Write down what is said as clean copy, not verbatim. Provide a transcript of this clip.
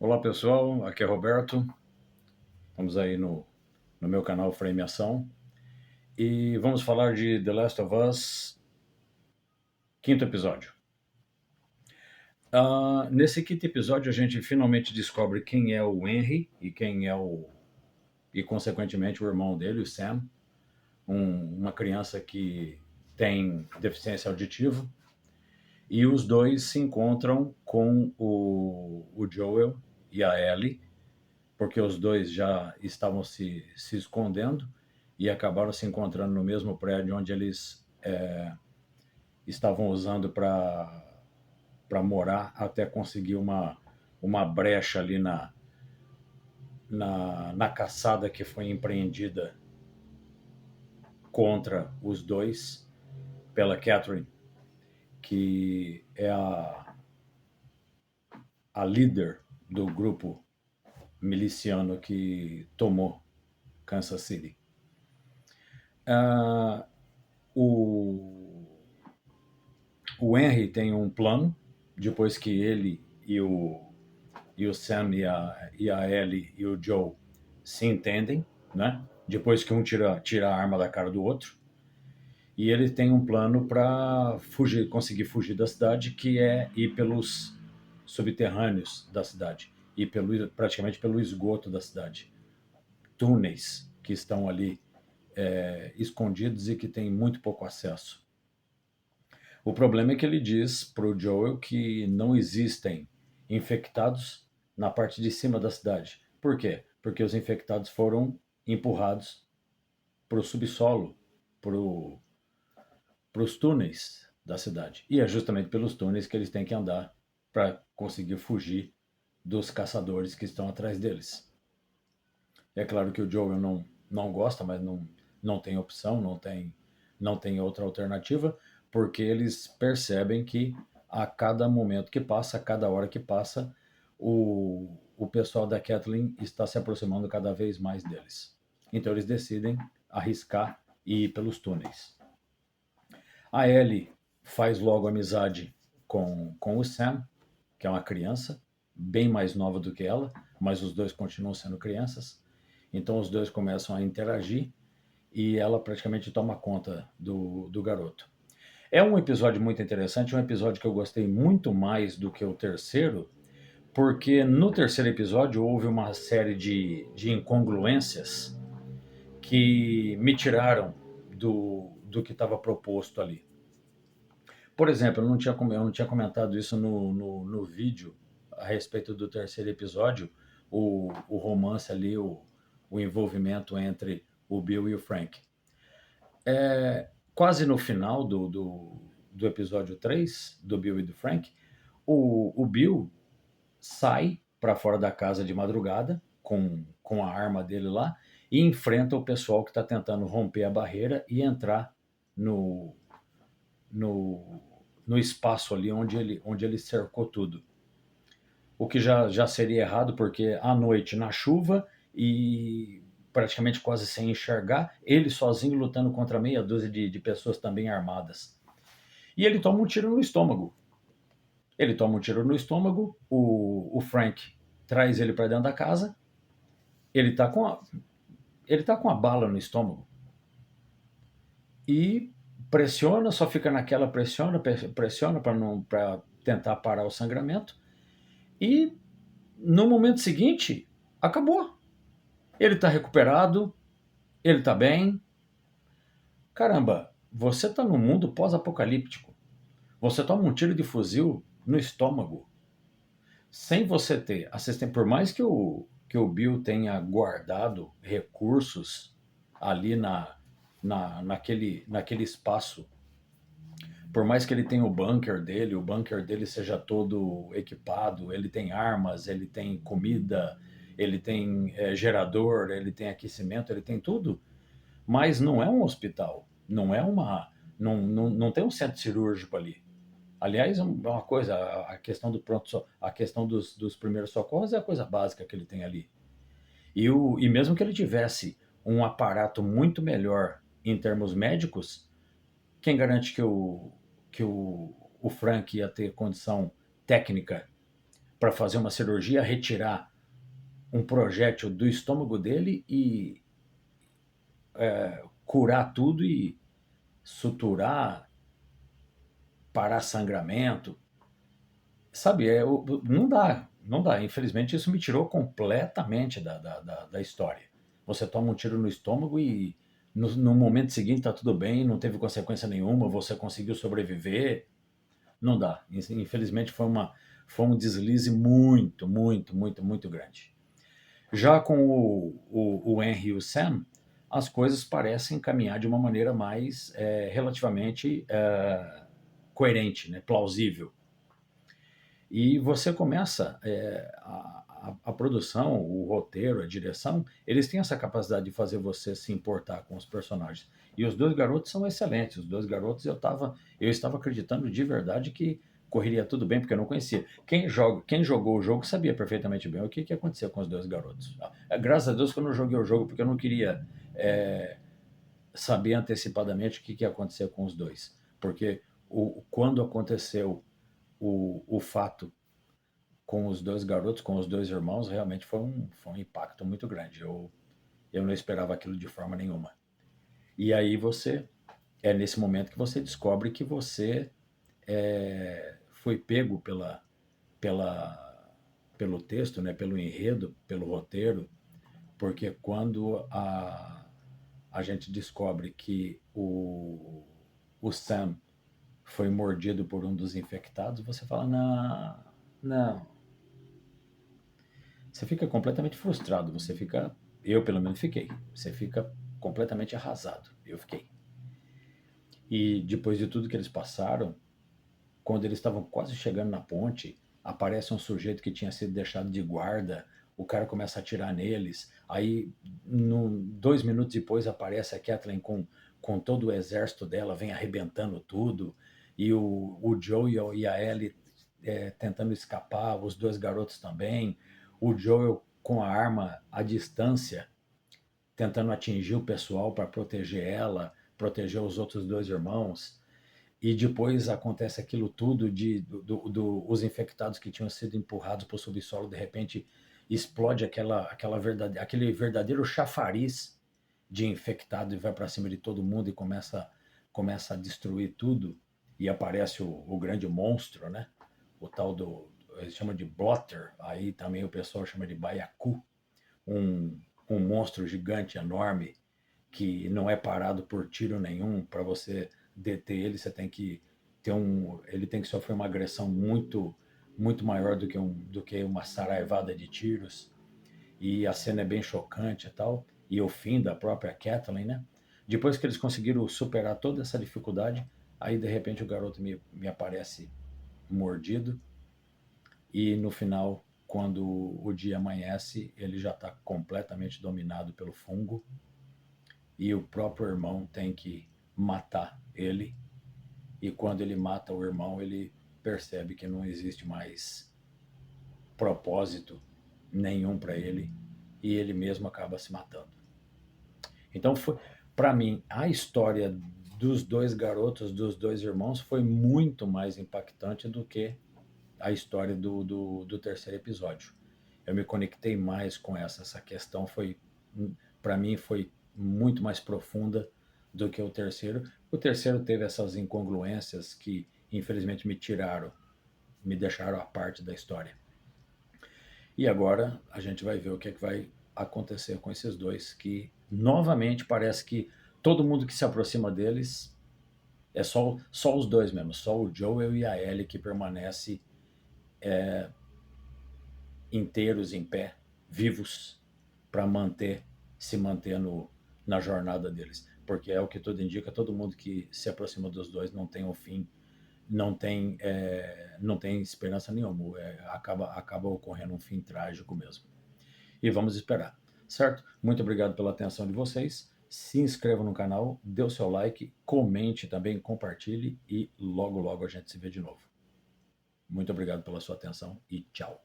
Olá pessoal, aqui é Roberto, estamos aí no meu canal Frame Ação e vamos falar de The Last of Us, quinto episódio. Nesse quinto episódio a gente finalmente descobre quem é o Henry e e consequentemente o irmão dele, o Sam, uma criança que tem deficiência auditiva, e os dois se encontram com o Joel e a Ellie, porque os dois já estavam se escondendo e acabaram se encontrando no mesmo prédio onde eles estavam usando para morar até conseguir uma brecha ali na caçada que foi empreendida contra os dois pela Catherine, que é a líder do grupo miliciano que tomou Kansas City. O, o Henry tem um plano, depois que ele e o Sam e a Ellie e o Joe se entendem, né? Depois que um tira a arma da cara do outro. E ele tem um plano para conseguir fugir da cidade, que é ir pelos subterrâneos da cidade, ir praticamente pelo esgoto da cidade. Túneis que estão ali escondidos e que têm muito pouco acesso. O problema é que ele diz para o Joel que não existem infectados na parte de cima da cidade. Por quê? Porque os infectados foram empurrados para o subsolo, para os túneis da cidade. E é justamente pelos túneis que eles têm que andar para conseguir fugir dos caçadores que estão atrás deles. É claro que o Joel não gosta, mas não tem opção, não tem outra alternativa, porque eles percebem que a cada momento que passa, a cada hora que passa, o pessoal da Kathleen está se aproximando cada vez mais deles. Então eles decidem arriscar e ir pelos túneis. A Ellie faz logo amizade com o Sam, que é uma criança, bem mais nova do que ela, mas os dois continuam sendo crianças. Então os dois começam a interagir e ela praticamente toma conta do garoto. É um episódio muito interessante, um episódio que eu gostei muito mais do que o terceiro, porque no terceiro episódio houve uma série de incongruências que me tiraram do que estava proposto ali. Por exemplo, eu não tinha comentado isso no vídeo a respeito do terceiro episódio, o romance ali, o envolvimento entre o Bill e o Frank. Quase no final do episódio 3 do Bill e do Frank, o Bill sai para fora da casa de madrugada com a arma dele lá e enfrenta o pessoal que está tentando romper a barreira e entrar no, no, no espaço ali onde ele cercou tudo. O que já seria errado, porque à noite, na chuva e praticamente quase sem enxergar, ele sozinho lutando contra meia dúzia de pessoas também armadas. E ele toma um tiro no estômago. Ele toma um tiro no estômago, o Frank traz ele para dentro da casa, ele tá ele tá com a bala no estômago. E pressiona, só fica naquela pressiona para tentar parar o sangramento. E no momento seguinte, acabou. Ele está recuperado, ele está bem. Caramba, você está num mundo pós-apocalíptico. Você toma um tiro de fuzil no estômago, sem você ter assistência. Por mais que o Bill tenha guardado recursos ali naquele espaço, por mais que ele tenha o bunker dele seja todo equipado, ele tem armas, ele tem comida, ele tem gerador, ele tem aquecimento, ele tem tudo, mas não é um hospital, não tem um centro cirúrgico ali. Aliás, uma coisa, a questão do pronto, a questão dos primeiros socorros é a coisa básica que ele tem ali. E mesmo que ele tivesse um aparato muito melhor em termos médicos, quem garante que o Frank ia ter condição técnica para fazer uma cirurgia, retirar um projétil do estômago dele e curar tudo e suturar, parar sangramento. Sabe, não dá, não dá. Infelizmente, isso me tirou completamente da história. Você toma um tiro no estômago e no momento seguinte está tudo bem, não teve consequência nenhuma, você conseguiu sobreviver. Não dá. Infelizmente, foi um deslize muito, muito, muito, muito grande. Já com o Henry e o Sam, as coisas parecem caminhar de uma maneira mais relativamente coerente, né, plausível. E você começa a produção, o roteiro, a direção, eles têm essa capacidade de fazer você se importar com os personagens. E os dois garotos são excelentes. Os dois garotos eu estava acreditando de verdade que correria tudo bem, porque eu não conhecia. Quem jogou o jogo sabia perfeitamente bem o que acontecia com os dois garotos. Graças a Deus que eu não joguei o jogo, porque eu não queria saber antecipadamente o que ia acontecer com os dois. Porque quando aconteceu o fato com os dois garotos, com os dois irmãos, realmente foi um impacto muito grande. Eu não esperava aquilo de forma nenhuma. E aí é nesse momento que você descobre que você foi pego pelo texto, né, pelo enredo, pelo roteiro, porque quando a gente descobre que o Sam foi mordido por um dos infectados, você fala, não, não. Você fica completamente frustrado, eu pelo menos fiquei, você fica completamente arrasado, eu fiquei. E depois de tudo que eles passaram, quando eles estavam quase chegando na ponte, aparece um sujeito que tinha sido deixado de guarda, o cara começa a atirar neles, aí 2 minutos depois aparece a Kathleen com todo o exército dela, vem arrebentando tudo, e o Joe e a Ellie tentando escapar, os dois garotos também, o Joel com a arma à distância, tentando atingir o pessoal para proteger ela, proteger os outros dois irmãos. E depois acontece aquilo tudo os infectados que tinham sido empurrados para o subsolo, de repente explode aquele verdadeiro chafariz de infectado e vai para cima de todo mundo e começa a destruir tudo. E aparece o grande monstro, né? O tal eles chamam de Blotter, aí também o pessoal chama de Baiacu, um monstro gigante, enorme, que não é parado por tiro nenhum. Para você deter ele, você tem que ele tem que sofrer uma agressão muito muito maior do que uma saraivada de tiros. E a cena é bem chocante e tal. E o fim da própria Kathleen, né? Depois que eles conseguiram superar toda essa dificuldade, aí de repente o garoto me aparece mordido. E no final, quando o dia amanhece, ele já está completamente dominado pelo fungo e o próprio irmão tem que matar ele. E quando ele mata o irmão, ele percebe que não existe mais propósito nenhum para ele e ele mesmo acaba se matando. Então, para mim, a história dos dois garotos, dos dois irmãos, foi muito mais impactante do que a história do terceiro episódio. Eu me conectei mais com essa questão para mim, foi muito mais profunda do que o terceiro. O terceiro teve essas incongruências que, infelizmente, me deixaram à parte da história. E agora a gente vai ver o que vai acontecer com esses dois, que novamente parece que todo mundo que se aproxima deles é só os dois mesmo, só o Joel e a Ellie que permanece inteiros, em pé, vivos, para se manter na jornada deles. Porque é o que tudo indica, todo mundo que se aproxima dos dois não tem um fim, não tem esperança nenhuma, acaba ocorrendo um fim trágico mesmo. E vamos esperar, certo? Muito obrigado pela atenção de vocês, se inscreva no canal, dê o seu like, comente também, compartilhe e logo logo a gente se vê de novo. Muito obrigado pela sua atenção e tchau.